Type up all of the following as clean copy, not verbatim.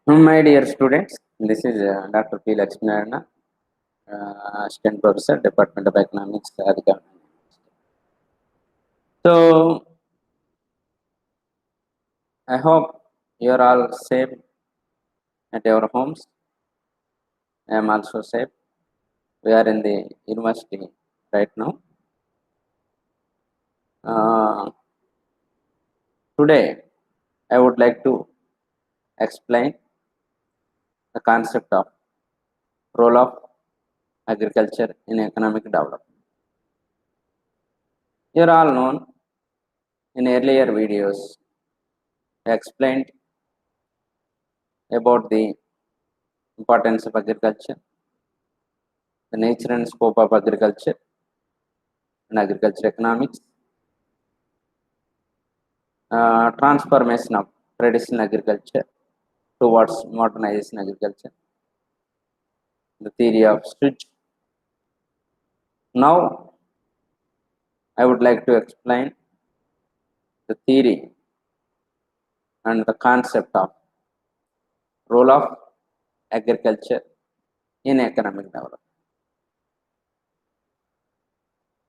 My dear students, this is Dr. P. Lakshminarayana, Assistant Professor, Department of Economics, Adhika. So, I hope you are all safe at your homes. I am also safe. We are in the university right now. Uh, Today, I would like to explain the concept of role of agriculture in economic development. You are all known in earlier videos. I explained about the importance of agriculture, the nature and scope of agriculture and agriculture economics, transformation of traditional agriculture towards modernization agriculture, the theory of switch. Now, I would like to explain the theory and the concept of role of agriculture in economic development.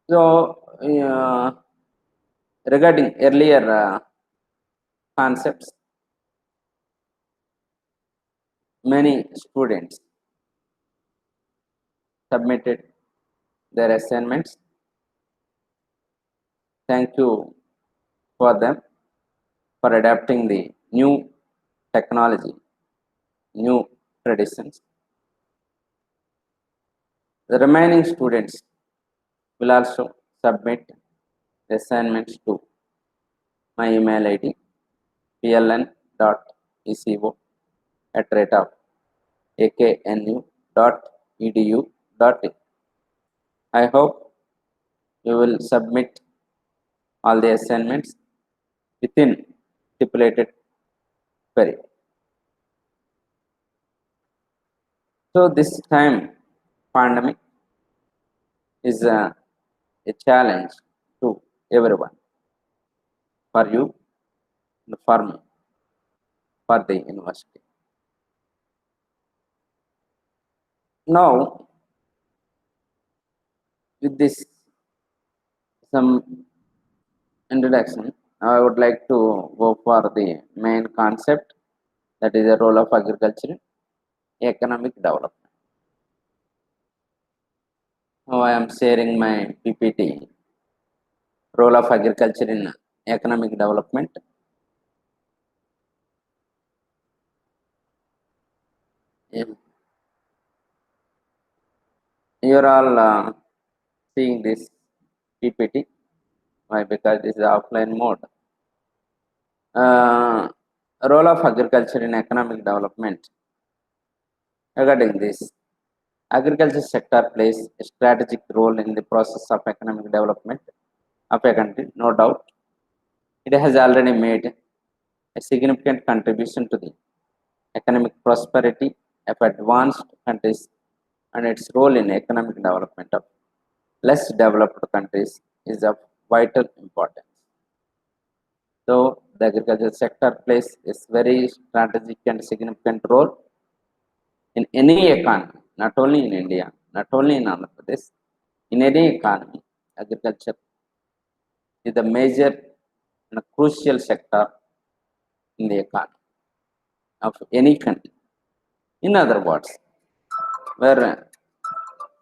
So, regarding earlier concepts, many students submitted their assignments. Thank you for them for adapting the new technology, new traditions. The remaining students will also submit the assignments to my email ID pln.eco@aknu.edu.in. I hope you will submit all the assignments within stipulated period. So this time pandemic is a challenge to everyone, for you and for me, for the university. Now, with this some introduction, I would like to go for the main concept, that is the role of agriculture in economic development. Now I am sharing my PPT, role of agriculture in economic development. You are all seeing this PPT. Why? Because this is offline mode. Uh, Role of agriculture in economic development. Regarding this, agriculture sector plays a strategic role in the process of economic development of a country, no doubt. It has already made a significant contribution to the economic prosperity of advanced countries, and its role in economic development of less developed countries is of vital importance. So, the agriculture sector plays a very strategic and significant role in any economy, not only in India, not only in Andhra Pradesh, in any economy. Agriculture is the major and crucial sector in the economy of any country. In other words, where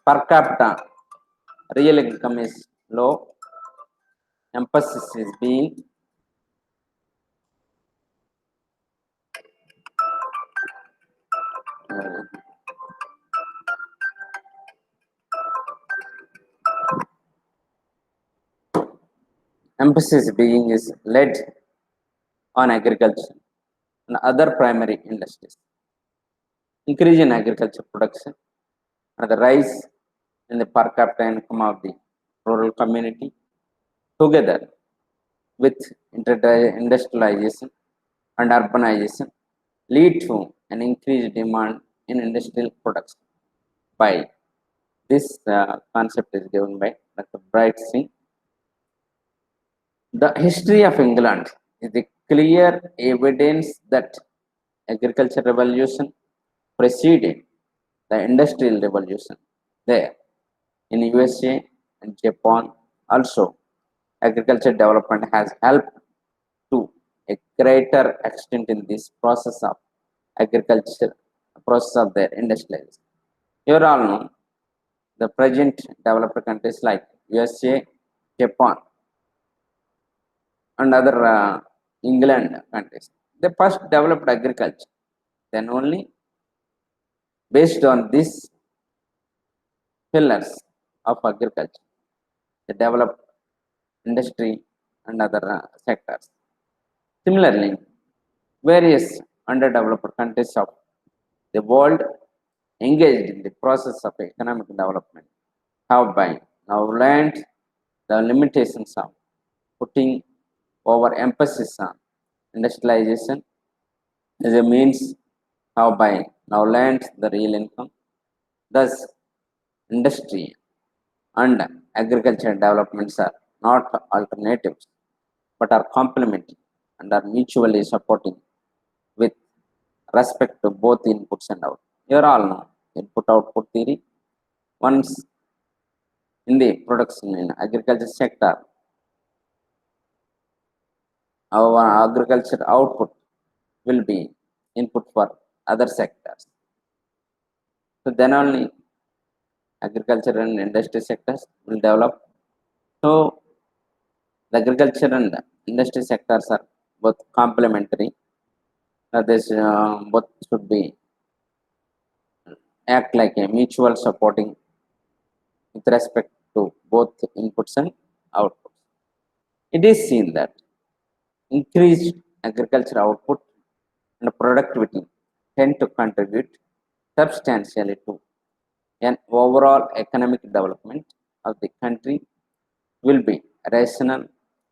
per capita real income is low, emphasis is being uh, emphasis being is led on agriculture and other primary industries. Increase in agriculture production and the rise in the per capita income of the rural community, together with industrialization and urbanization, lead to an increased demand in industrial production. By this concept is given by Dr. Bright Singh. The history of England is the clear evidence that agriculture revolution preceded the industrial revolution there. In USA and Japan also, agriculture development has helped to a greater extent in this process of agriculture, process of their industrialization. You all know the present developed countries like USA, Japan, and other England countries. They first developed agriculture. Then only based on these pillars of agriculture, they developed industry and other sectors. Similarly, various underdeveloped countries of the world engaged in the process of economic development have by now learned the limitations of putting over emphasis on industrialization as a means have by now learned the real income. Thus, industry and agriculture developments are not alternatives but are complementary and are mutually supporting with respect to both inputs and outputs. You all know input output theory. Once in the production in agriculture sector, our agriculture output will be input for other sectors. So then only agriculture and industry sectors will develop. So the agriculture and industry sectors are both complementary. This both should be act like a mutual supporting with respect to both inputs and outputs. It is seen that increased agriculture output and productivity tend to contribute substantially to an overall economic development of the country. Will be rational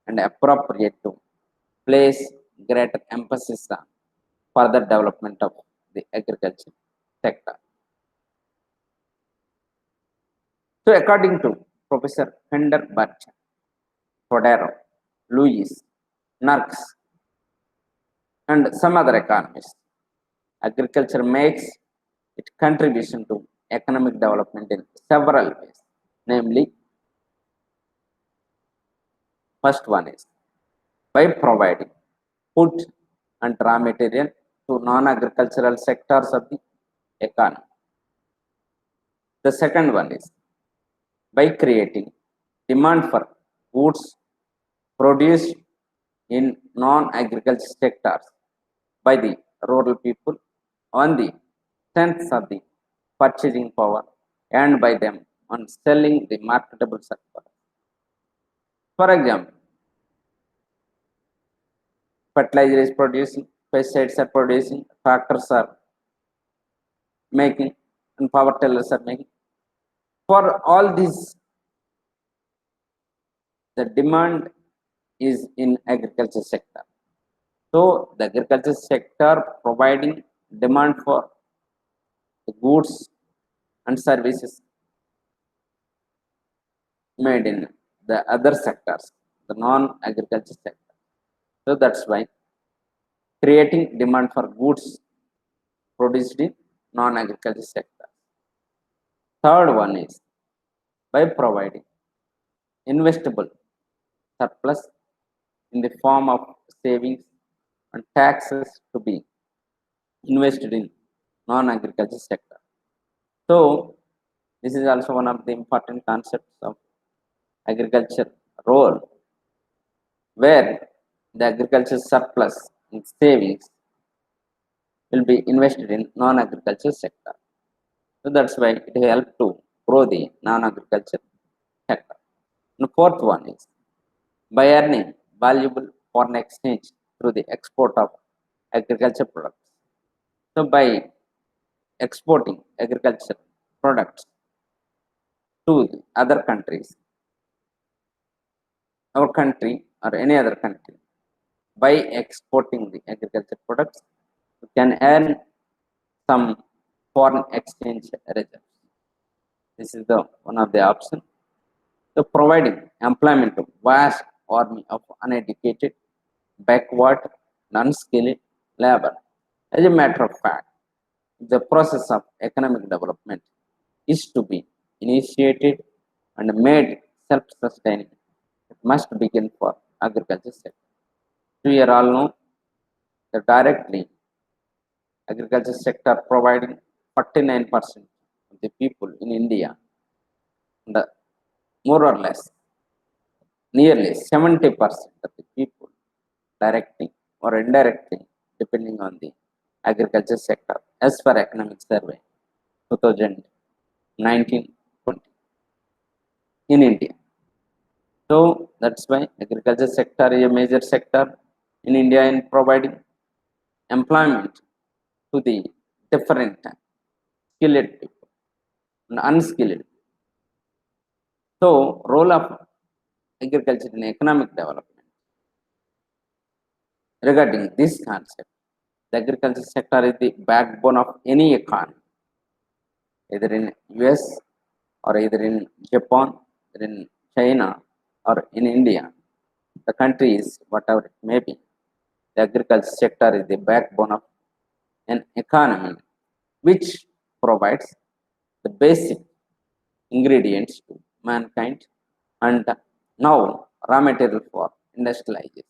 and appropriate to place greater emphasis on further development of the agriculture sector. So, according to Professor Fenderbach, Cordero, Lewis, Nurks, and some other economists, agriculture makes its contribution to economic development in several ways. Namely, first one is by providing food and raw material to non-agricultural sectors of the economy. The second one is by creating demand for goods produced in non-agricultural sectors by the rural people on the strength of the purchasing power and by them on selling the marketable surplus. For example, fertilizer is producing, pesticides are producing, tractors are making, and power tillers are making. For all these, the demand is in agriculture sector. So the agriculture sector providing demand for the goods and services made in the other sectors, the non-agriculture sector. So that's why creating demand for goods produced in non-agriculture sector. Third one is by providing investable surplus in the form of savings and taxes to be invested in non-agriculture sector. So this is also one of the important concepts of agriculture role, where the agriculture surplus and savings will be invested in non-agriculture sector. So that's why it helps to grow the non-agriculture sector. And the fourth one is by earning valuable foreign exchange through the export of agriculture products. So by exporting agriculture products to the other countries, our country or any other country, by exporting the agriculture products, you can earn some foreign exchange reserves. This is the one of the options. So providing employment to vast army of uneducated, backward, unskilled labor As a matter of fact, the process of economic development is to be initiated and made self-sustaining. It must begin for agriculture sector. We are all know that directly agriculture sector providing 49% of the people in India, and more or less nearly 70% of the people directly or indirectly depending on the agriculture sector as per economic survey 2019-20 in India. So that's why agriculture sector is a major sector in India in providing employment to the different skilled people and unskilled. So role of agriculture in economic development. Regarding this concept, the agriculture sector is the backbone of any economy, either in US or either in Japan, either in China or in India. The country is whatever it may be. The agriculture sector is the backbone of an economy which provides the basic ingredients to mankind and now raw material for industrialization.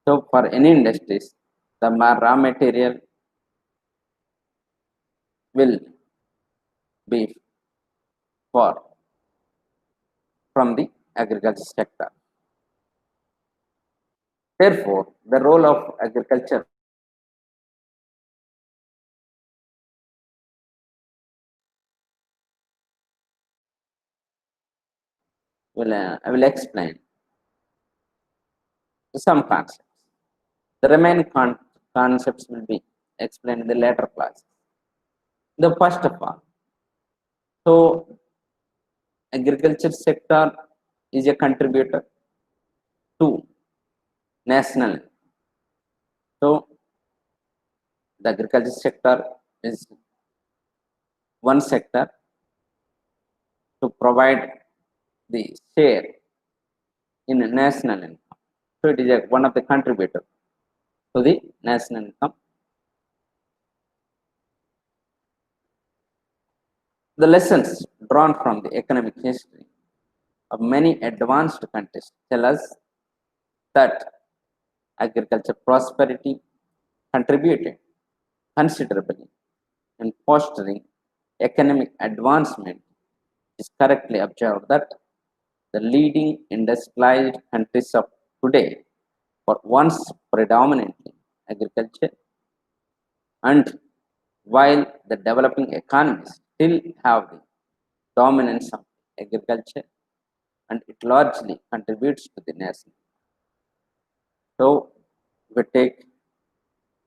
So for any industries, the raw material will be for from the agriculture sector. Therefore, the role of agriculture I will explain some concepts. The remaining concepts will be explained in the later class. The first of all, so agriculture sector is a contributor to national. So the agriculture sector is one sector to provide the share in national income. So it is one of the contributors to the national income. The lessons drawn from the economic history of many advanced countries tell us that agriculture prosperity contributed considerably in fostering economic advancement. It is correctly observed that the leading industrialized countries of today were once predominantly agriculture, and while the developing economies still have the dominance of agriculture and it largely contributes to the nation. So, if we take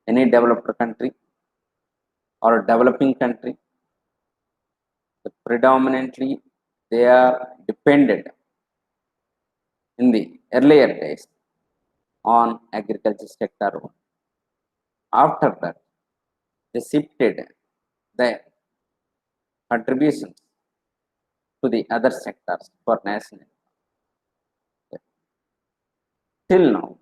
any developed country or a developing country, predominantly they are dependent in the earlier days on agriculture sector. After that, they shifted the contributions to the other sectors for national. Till now,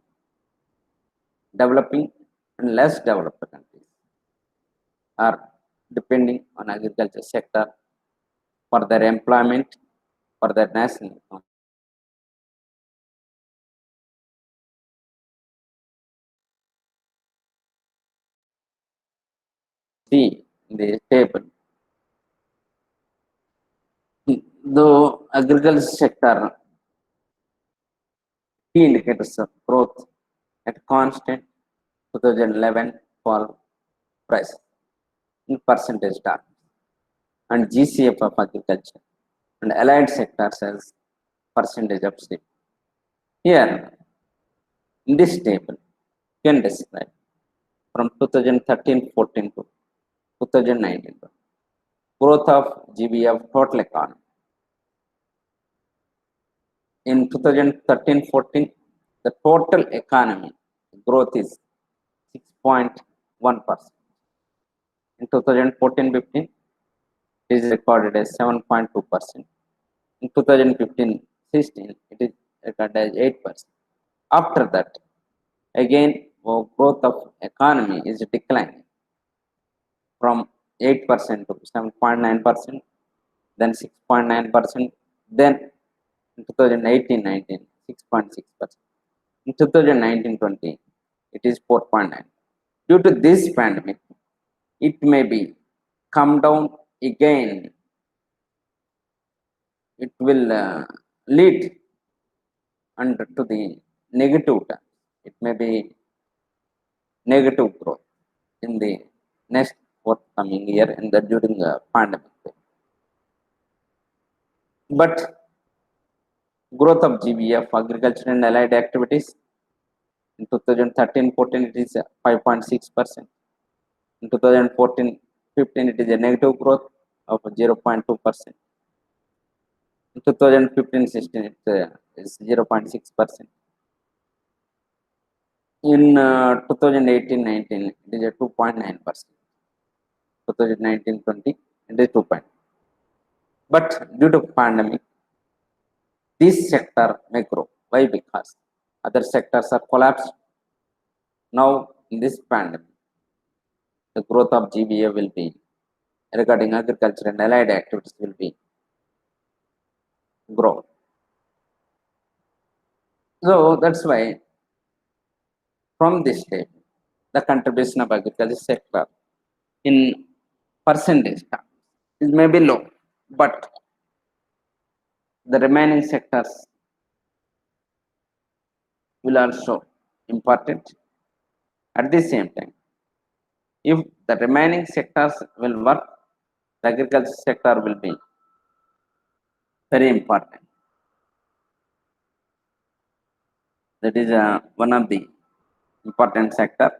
developing and less developed countries are depending on agriculture sector for their employment, for their national income. See in the table, though agriculture sector key indicators of growth at constant 2011 fall price in percentage terms and GCF of agriculture and allied sectors as percentage of state. Here, in this table, you can describe from 2013-14 to 2019 growth of GB of total economy. In 2013-14, the total economy growth is 6.1%. In 2014-15, it is recorded as 7.2%. In 2015-16, it is recorded as 8%. After that, again growth of economy is declining from 8% to 7.9%, then 6.9%, then in 2018-19, 6.6%. In 2019-20, it is 4.9. Due to this pandemic, it may be come down again. It will lead under to the negative term. It may be negative growth in the next forthcoming year in the during the pandemic. But growth of GVF, agriculture and allied activities, in 2013-14 it is 5.6%. In 2014-15 it is a negative growth of 0.2%. In 2015-16 it is 0.6%. In 2018-19 it is a 2.9%. 2019-20 it is 2. But due to pandemic, this sector may grow. Why? Because other sectors are collapsed. Now in this pandemic, the growth of GBA will be regarding agriculture and allied activities will be grow. So that's why from this table, the contribution of agriculture sector in percentage terms is maybe low, but the remaining sectors will also important. At the same time, if the remaining sectors will work, the agriculture sector will be very important. That is one of the important sector.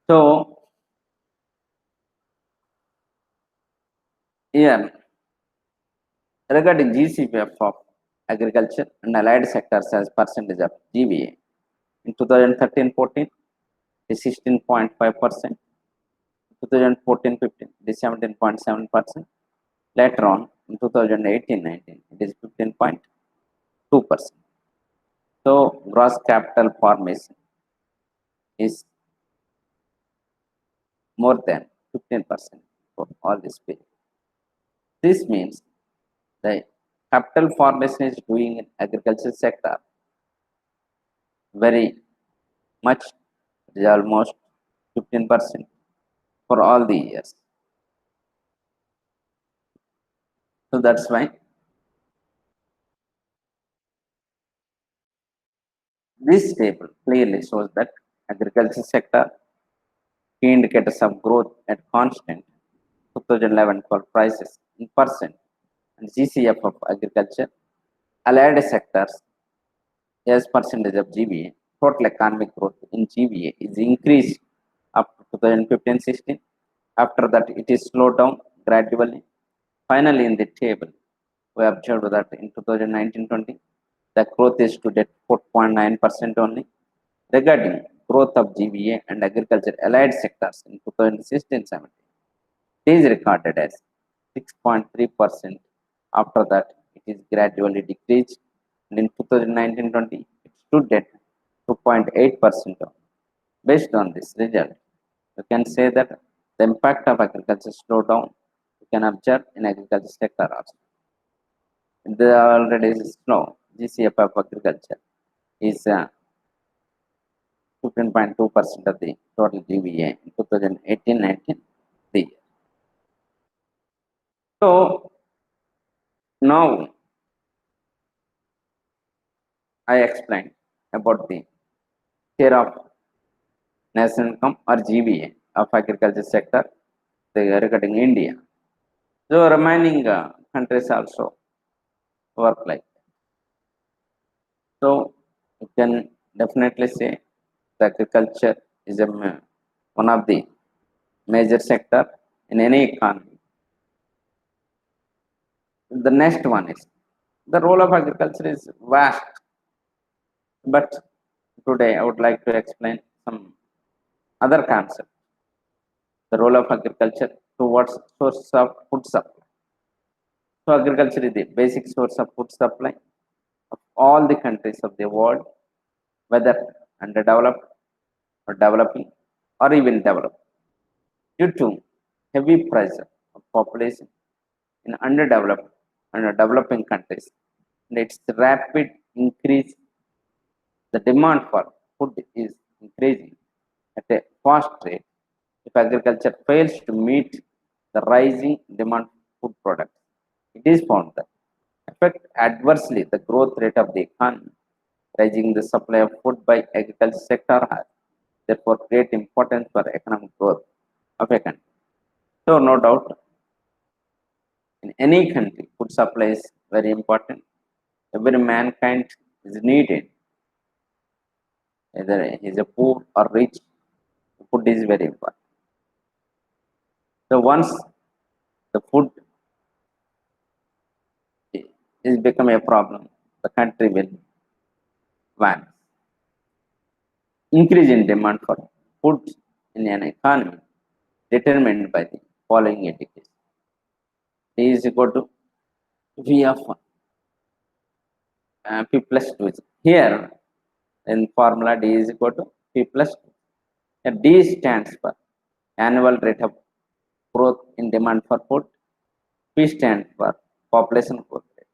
So here regarding GCPF of agriculture and allied sectors as percentage of GVA in 2013-14 is 16.5%. 2014-15 it is 17.7%. Later on in 2018-19 it is 15.2%. So gross capital formation is more than 15% for all this period. This means the capital formation is doing in agriculture sector very much. It is almost 15% for all the years. So that's why this table clearly shows that agriculture sector key indicators of growth at constant 2011-12 prices in percent and GCF of agriculture, allied sectors as percentage of GVA, total economic growth in GVA is increased up to 2015-16. After that, it is slowed down gradually. Finally, in the table, we observed that in 2019-20, the growth is to at 4.9% only. Regarding growth of GVA and agriculture allied sectors in 2016-17, it is recorded as 6.3%. After that, it is gradually decreased. And in 2019-20, it stood at 2.8%. Based on this result, you can say that the impact of agriculture slowdown you can observe in agriculture sector also. The already slow GCF of agriculture is 15.2% of the total GVA in 2018-19 the year. So now I explained about the share of national income or GVA of agriculture sector regarding India. So remaining countries also work like that. So you can definitely say the agriculture is one of the major sector in any economy. The next one is the role of agriculture is vast, but today I would like to explain some other concept. The role of agriculture towards source of food supply. So agriculture is the basic source of food supply all the countries of the world, whether underdeveloped or developing or even developed, due to heavy pressure of population in underdeveloped and developing countries and its rapid increase. The demand for food is increasing at a fast rate. If agriculture fails to meet the rising demand for food products, it is found that affect adversely the growth rate of the economy. Raising the supply of food by agriculture sector has therefore great importance for economic growth of a country. So no doubt in any country, food supply is very important. Every mankind is needed, whether he is a poor or rich, food is very important. So once the food is become a problem, the country will vanish. Increase in demand for food in an economy determined by the following indicators. D is equal to V of P plus 2. Here in formula D is equal to P plus 2. D stands for annual rate of growth in demand for food. P stands for population growth rate.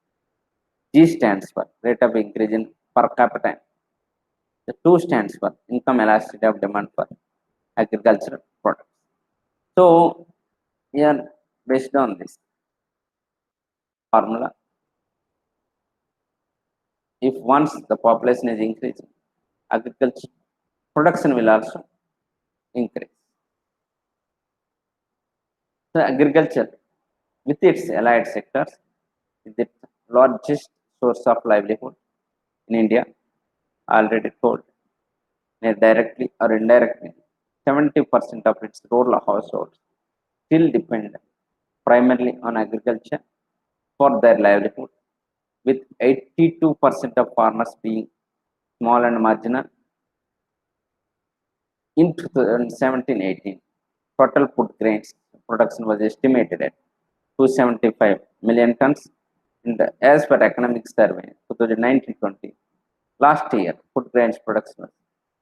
G stands for rate of increase in per capita. The 2 stands for income elasticity of demand for agricultural products. So here based on this formula, if once the population is increasing, agriculture production will also increase. So agriculture with its allied sectors is the largest source of livelihood in India, already told, directly or indirectly. 70% of its rural households still depend primarily on agriculture for their livelihood, with 82% of farmers being small and marginal. In 2017-18, total food grains production was estimated at 275 million tons. And as per economic survey 2019-20, last year food grains production was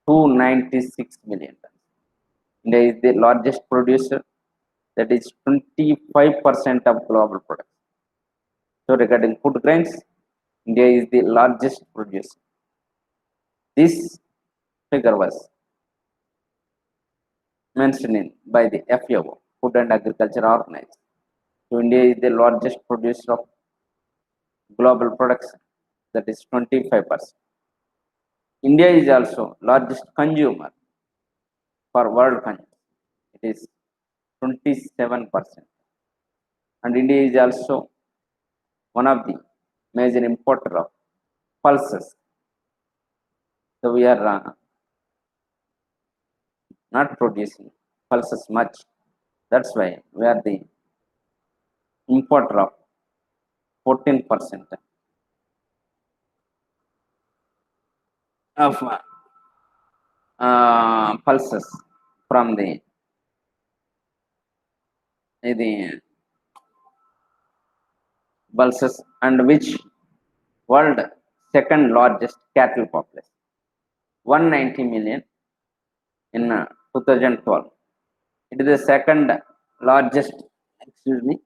296 million tons. India is the largest producer, that is 25% of global production. So regarding food grains, India is the largest producer. This figure was mentioned by the FAO, Food and Agriculture Organization. So India is the largest producer of global production, that is 25%. India is also largest consumer for world consumption. It is 27%. And India is also one of the major importer of pulses. So we are not producing pulses much. That's why we are the importer of 14% of pulses from the pulses, and which world second largest cattle population, 190 million in 2012. It is the second largest, excuse me,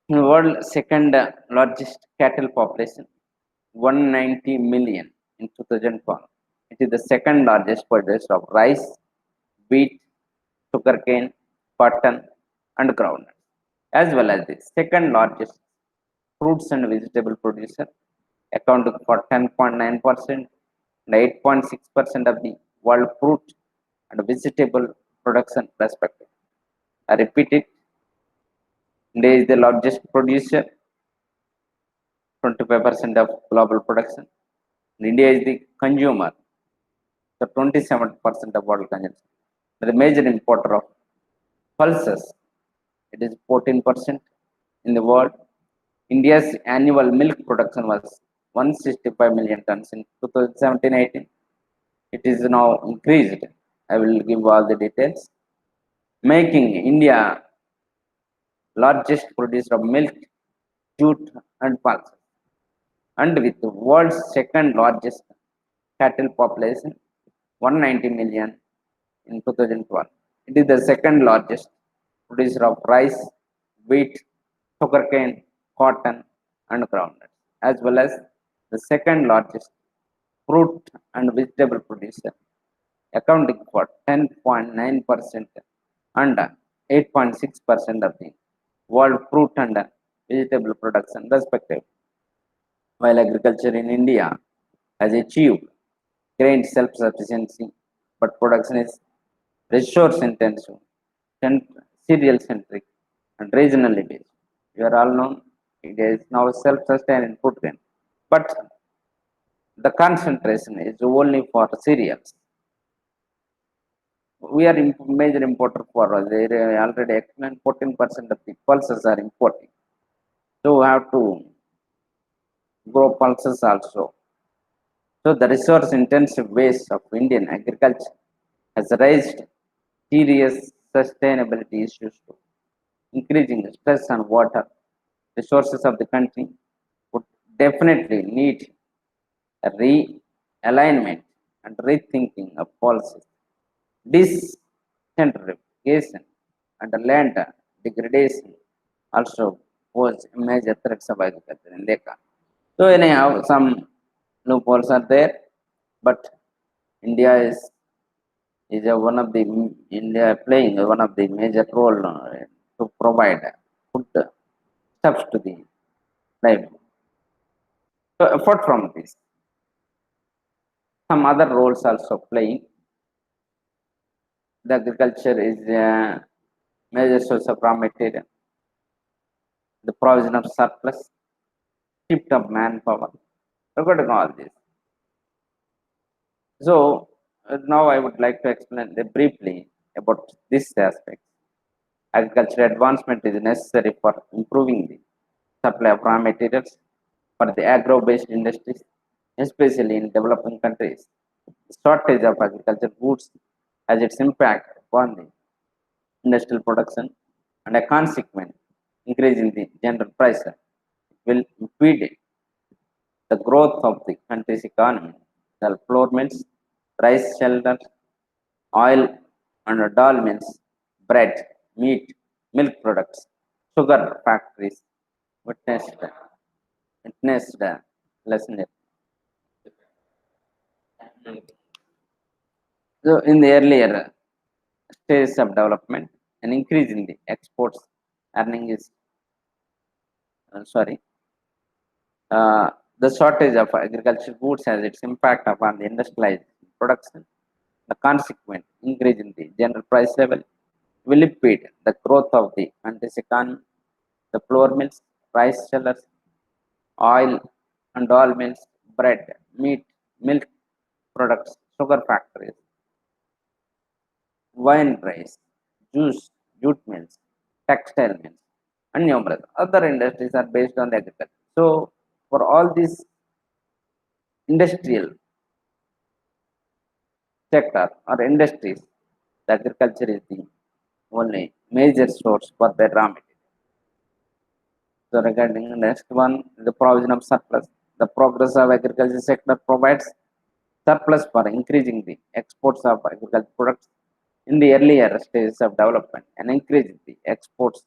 world second largest cattle population, 190 million in 2012. It is the second largest producer of rice, wheat, sugarcane, cotton, and groundnut, as well as the second largest fruits and vegetable producer, accounting for 10.9% and 8.6% of the world fruit and vegetable production, respectively. I repeat it, India is the largest producer, 25% of global production. And India is the consumer, so 27% of world consumption. The major importer of pulses, it is 14% in the world. India's annual milk production was 165 million tons in 2017-18. It is now increased. I will give all the details, making India largest producer of milk, jute, and pulses. and with the world's second largest cattle population, 190 million in 2012. It is the second largest producer of rice, wheat, sugarcane, cotton, and groundnuts, as well as the second largest fruit and vegetable producer, accounting for 10.9% and 8.6% of the world fruit and vegetable production, respectively. While agriculture in India has achieved grain self-sufficiency, but production is resource-intensive, cereal-centric, and regionally based. You are all known, India is now self-sustaining food grain, but the concentration is only for cereals. We are major importer for they already explained 14% of the pulses are importing. So we have to grow pulses also. So the resource intensive ways of Indian agriculture has raised serious sustainability issues too. Increasing stress on water resources of the country would definitely need a realignment and rethinking of policies. Decentralization and land degradation also pose major threats of agriculture in Deccan. So anyhow, some loopholes are there, but India is one of the India playing one of the major role to provide food stuffs to the life. So apart from this, some other roles also playing. The agriculture is a major source of raw material, the provision of surplus, shift of manpower, regarding all this. So now I would like to explain briefly about this aspect. Agricultural advancement is necessary for improving the supply of raw materials for the agro-based industries, especially in developing countries. The shortage of agricultural goods has its impact upon the industrial production and a consequent increase in the general price will impede the growth of the country's economy. The flour mills, rice shelters, oil and dal mills, bread, meat, milk products, sugar factories witnessed witnessed lesson. So in the earlier stages of development, an increase in the exports earning is sorry the shortage of agricultural goods has its impact upon the industrialized production. The consequent increase in the general price level will impede the growth of the country's economy. The flour mills, rice sellers, oil and oil mills, bread, meat, milk products, sugar factories, wine rice, juice, jute mills, textile mills, and numerous other industries are based on the agriculture. So, for all these industrial sector or industries, the agriculture is the only major source for the raw material. So regarding the next one, the provision of surplus. The progress of agriculture sector provides surplus for increasing the exports of agricultural products in the earlier stages of development. And increase in the exports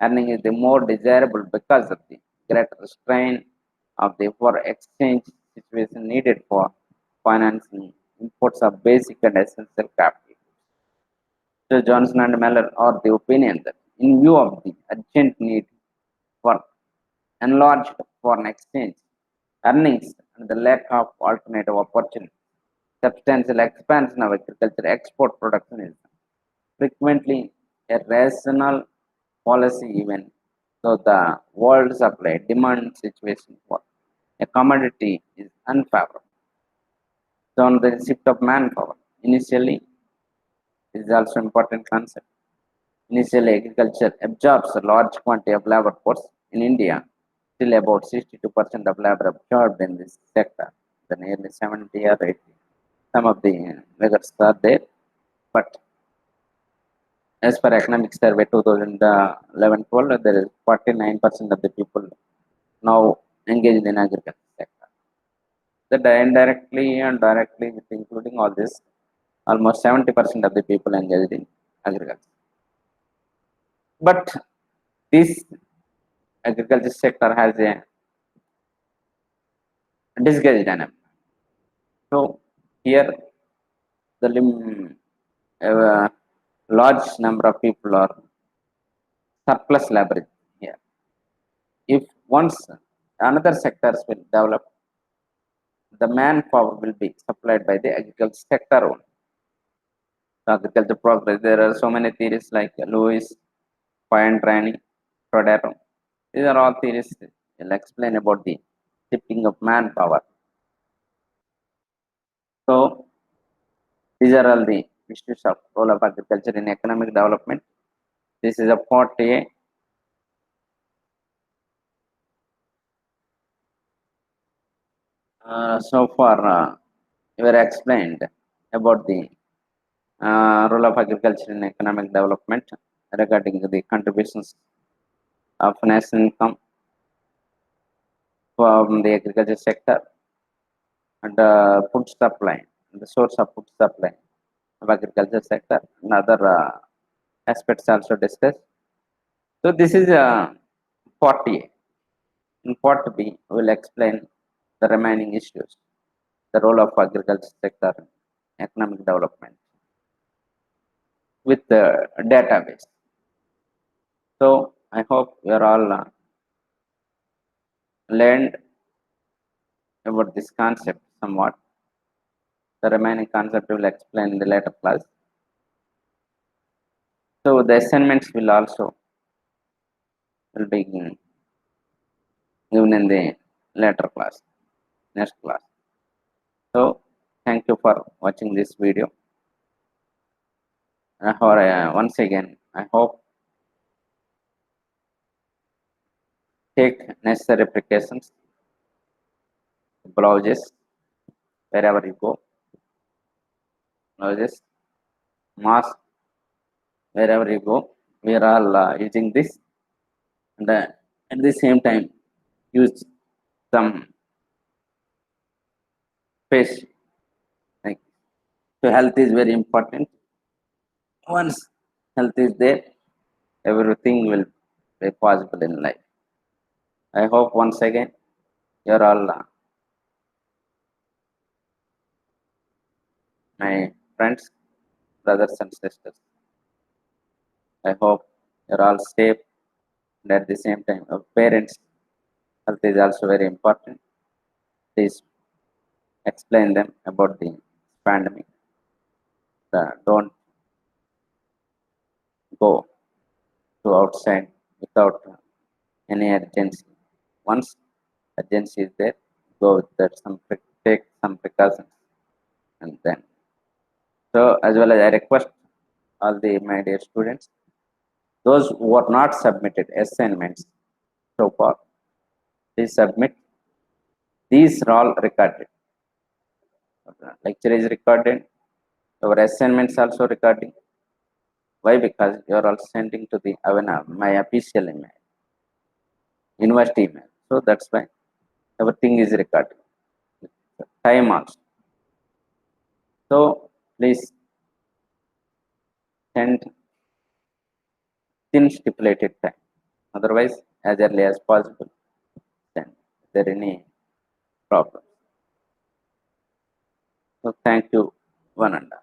earning is the more desirable because of the greater strain of the foreign exchange situation needed for financing imports of basic and essential capital. So Johnson and Miller are the opinion that in view of the urgent need for enlarged foreign exchange earnings and the lack of alternative opportunities, substantial expansion of agriculture export production is frequently a rational policy even though the world supply demand situation for a commodity is unfavorable. So on the shift of manpower, initially is also important concept. Initially, agriculture absorbs a large quantity of labor force. In India, still about 62% of labor absorbed in this sector, the nearly 70 or 80. Some of the figures are there, but as per economic survey 2011-12, there is 49% of the people now engaged in agriculture sector. indirectly and directly, with including all this, almost 70% of the people engaged in agriculture. But this agriculture sector has a disguised unemployment. So here the large number of people are surplus labor here. If once another sectors will develop, the manpower will be supplied by the agriculture sector only. So agriculture progress. There are so many theories like Lewis, Pointrani, Todaro. These are all theories will explain about the shifting of manpower. So these are all the issues of role of agriculture in economic development. This is a part A. So far, we were explained about the role of agriculture in economic development regarding the contributions of national income from the agriculture sector and food supply, the source of food supply of agriculture sector, and other aspects also discussed. So this is part A. In part B, we will explain the remaining issues, the role of agriculture sector in economic development with the database. So I hope you are all learned about this concept somewhat. The remaining concept will explain in the later class. So the assignments will also will be given in the later class, next class. So thank you for watching this video. Once again, I hope take necessary precautions, blouses wherever you go, blouses, mask wherever you go. We are all using this, and at the same time use some face. Like, so health is very important. Once health is there, everything will be possible in life. I hope once again you're all my friends, brothers and sisters. I hope you're all safe, and at the same time, our parents' health is also very important. Please explain them about the pandemic. Don't go to outside without any urgency. Once urgency is there, go with that. Take some precautions, and then. So as well as I request all the my dear students, those who are not submitted assignments so far, please submit. These are all recorded. Lecture is recorded. Our assignments also recording. Why? Because you are all sending to the my official email, university email. So that's why everything is recorded. Time also. So please send in stipulated time. Otherwise, as early as possible, send. If there any problem. So thank you, one and all.